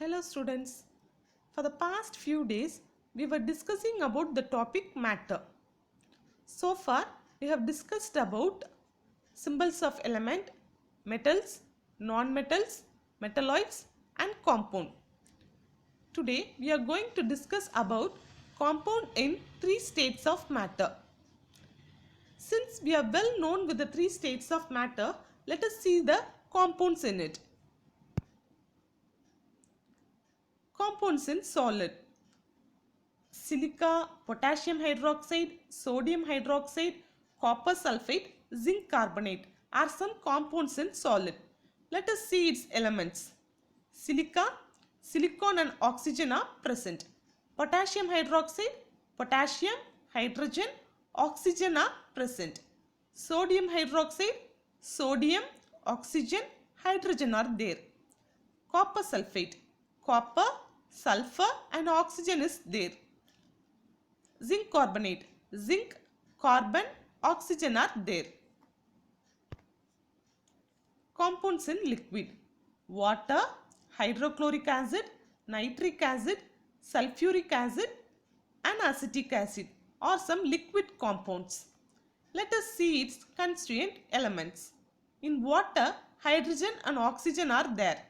Hello students. For the past few days, we were discussing about the topic matter. So far, we have discussed about symbols of element, metals, non-metals, metalloids and compound. Today, we are going to discuss about compound in three states of matter. Since we are well known with the three states of matter, let us see the compounds in it. Compounds in solid: silica, potassium hydroxide, sodium hydroxide, copper sulfate, zinc carbonate are some compounds in solid. Let us see its elements. Silica, silicon and oxygen are present. Potassium hydroxide, potassium, hydrogen, oxygen are present. Sodium hydroxide, sodium, oxygen, hydrogen are there. Copper sulfate, copper, sulfur and oxygen is there. Zinc carbonate, zinc, carbon, oxygen are there. Compounds in liquid: water, hydrochloric acid, nitric acid, sulfuric acid and acetic acid are some liquid compounds. Let us see its constituent elements. In water, hydrogen and oxygen are there.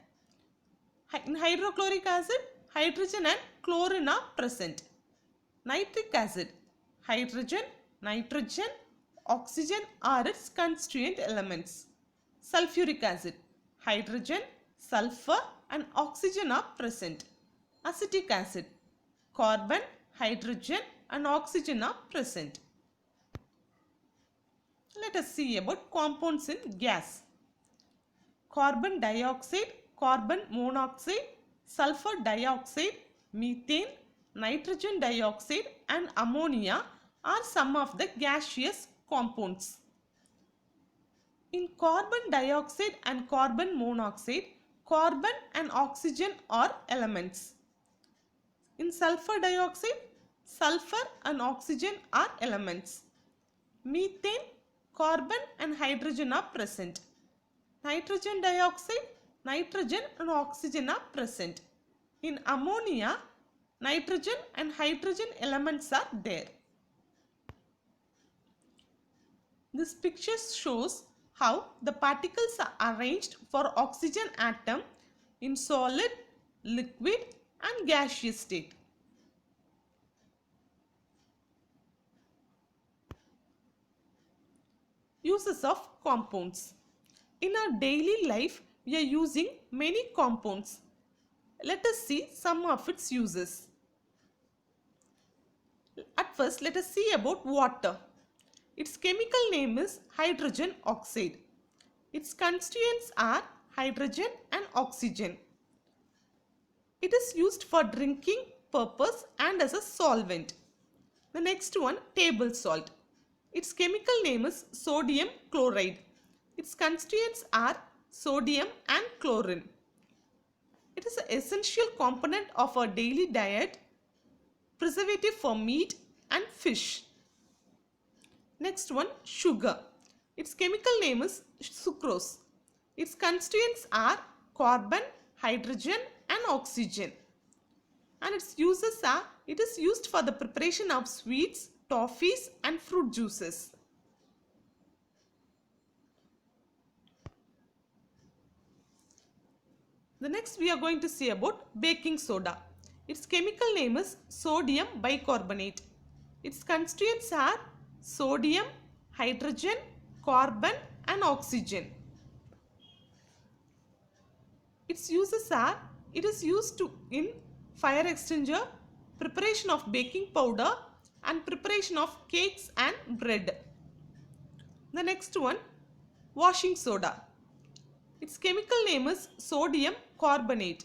In hydrochloric acid, hydrogen and chlorine are present. Nitric acid, hydrogen, nitrogen, oxygen are its constituent elements. Sulfuric acid, hydrogen, sulfur and oxygen are present. Acetic acid, carbon, hydrogen and oxygen are present. Let us see about compounds in gas. Carbon dioxide, carbon monoxide, sulfur dioxide, methane, nitrogen dioxide and ammonia are some of the gaseous compounds. In carbon dioxide and carbon monoxide, carbon and oxygen are elements. In sulfur dioxide, sulfur and oxygen are elements. Methane, carbon and hydrogen are present. Nitrogen dioxide, nitrogen and oxygen are present. In ammonia, nitrogen and hydrogen elements are there. This picture shows how the particles are arranged for oxygen atom in solid, liquid and gaseous state. Uses of compounds. In our daily life, we are using many compounds. Let us see some of its uses. At first, let us see about water. Its chemical name is hydrogen oxide. Its constituents are hydrogen and oxygen. It is used for drinking purpose and as a solvent. The next one, table salt. Its chemical name is sodium chloride. Its constituents are sodium and chlorine. It is an essential component of our daily diet, preservative for meat and fish. Next one, sugar. Its chemical name is sucrose. Its constituents are carbon, hydrogen and oxygen. And its uses are, it is used for the preparation of sweets, toffees and fruit juices. The next we are going to see about baking soda. Its chemical name is sodium bicarbonate. Its constituents are sodium, hydrogen, carbon and oxygen. Its uses are, it is used in fire extinguisher, preparation of baking powder and preparation of cakes and bread. The next one, washing soda. Its chemical name is sodium carbonate.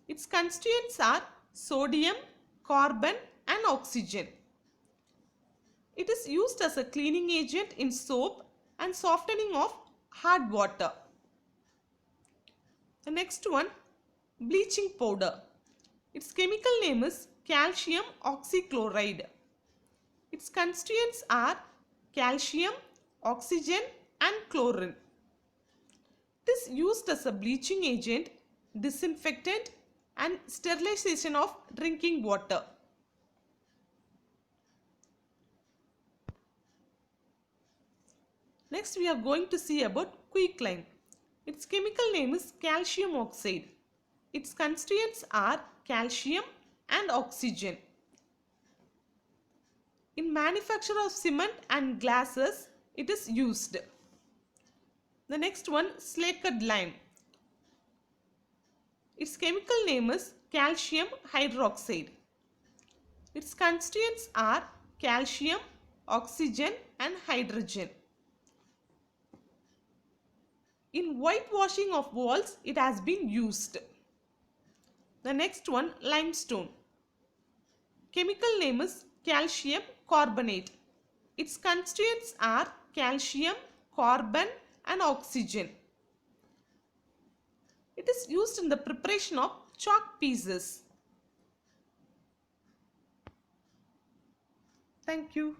Its constituents are sodium, carbon and oxygen. It is used as a cleaning agent in soap and softening of hard water. The next one, bleaching powder. Its chemical name is calcium oxychloride. Its constituents are calcium, oxygen and chlorine. It is used as a bleaching agent, disinfectant and sterilization of drinking water. Next we are going to see about quicklime. Its chemical name is calcium oxide. Its constituents are calcium and oxygen. In manufacture of cement and glasses, it is used. The next one, slaked lime. Its chemical name is calcium hydroxide. Its constituents are calcium, oxygen and hydrogen. In whitewashing of walls, it has been used. The next one, limestone. Chemical name is calcium carbonate. Its constituents are calcium, carbon and oxygen. It is used in the preparation of chalk pieces. Thank you.